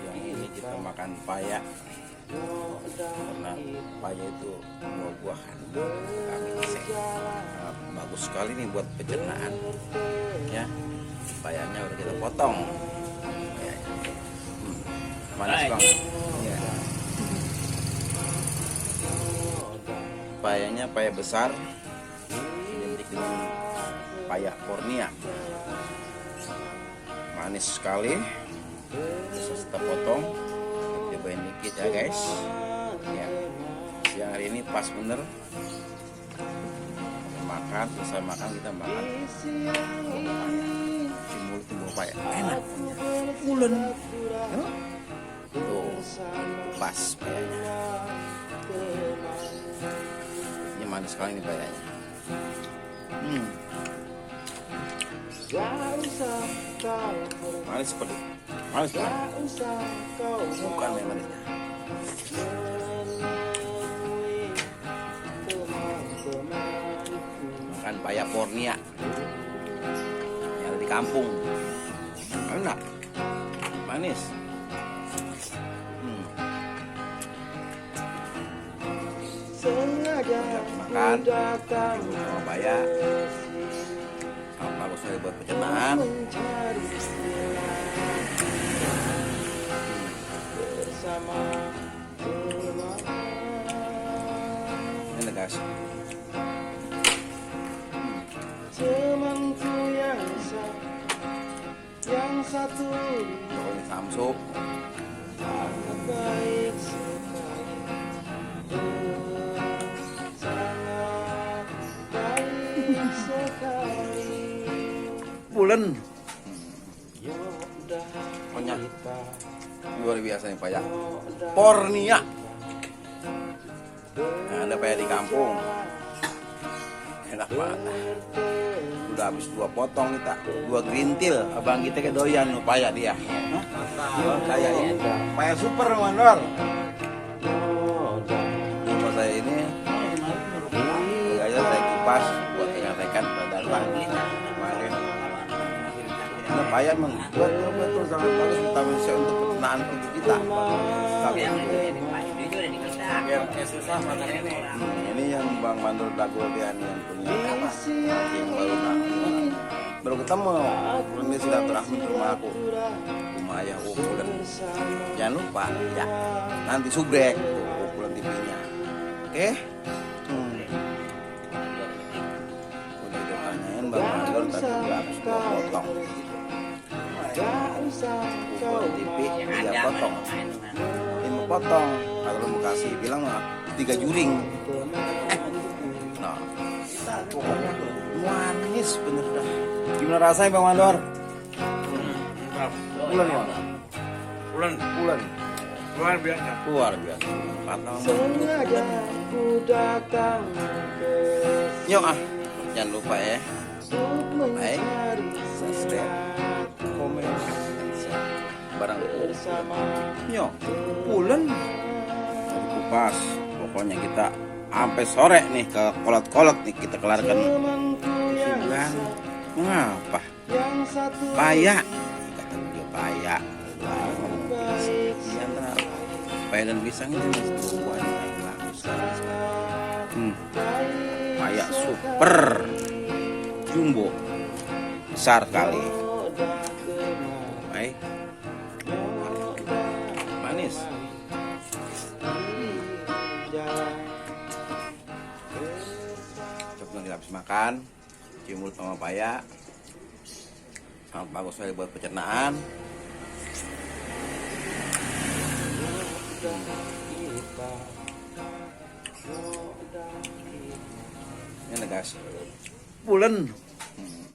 Yang ini kita makan paya, karena paya itu buah-buahan vitamin C, bagus sekali nih buat pencernaan. Ya, payanya udah kita potong. Manis banget. Ya. Payanya paya besar, identik dengan paya Borneo. Manis sekali. Bisa kita potong, cobain dikit ya guys. Ya, siang hari ini pas bener makan. Selesai makan kita makan timbul paya, enak, pulen. Tuh, pas payanya. Ini manis sekali nih payanya. Manis seperti manis banget. Bukan main manisnya. Makan paya Borneo yang ada di kampung. Enak, manis. Makan sama paya, bagus sekali buat pencernaan. Ini guys. Temanku yang satu Pokoknya samsup. baik sekali, sangat baik sekali. Pulen. Yaudah Pokoknya kita luar biasa nih paya Borneo. Nah, ada paya di kampung. Enak banget. Udah habis 2 potong kita, 2 gerintil. Abang kita kayak doyan paya dia. Kayak ini paya super mandor. Rumah saya ini saya kipas buat rekan-rekan pedagang kemarin. Nah, paya memang betul sangat bagus vitamin C untuk pencernaan tubuh kita. Ini yang Bang Mandor Dagoldian yang punya yang baru ketemu, ini silaturahmi ke rumah aku, rumah ayah ukuran. Jangan lupa ya, nanti subrek ukuran TV-nya. Oke? Udah kita tanyain Bang Mandor tadi udah habis 2 potong. Ukuran TV 3 potong. 5 potong. Kalau lu mau kasih bilang 3 juring. Nah, pokoknya manis bener dah. Gimana rasanya Bang Mandor? Pulen Bang. Pulen. Luar biasa. Luar biasa. Patah. sengaja ku datang ke Yuk jangan lupa ya. untuk Like, mencari subscribe, komen, share. Barang bersama. Yuk, pulen. Kupas. Pokoknya kita sampai sore nih ke kolot-kolot nih kita kelarkan. Temanku Kan mengapa? yang satu Paya. Kata dia paya. baik Di antara paya dan pisang ini buah yang bagus sekali. Paya super jumbo besar kali. Baik. Manis. Sebelum kita habis makan, cium mulut sama paya. Sangat bagus sekali buat pencernaan. Ini guys, pulen.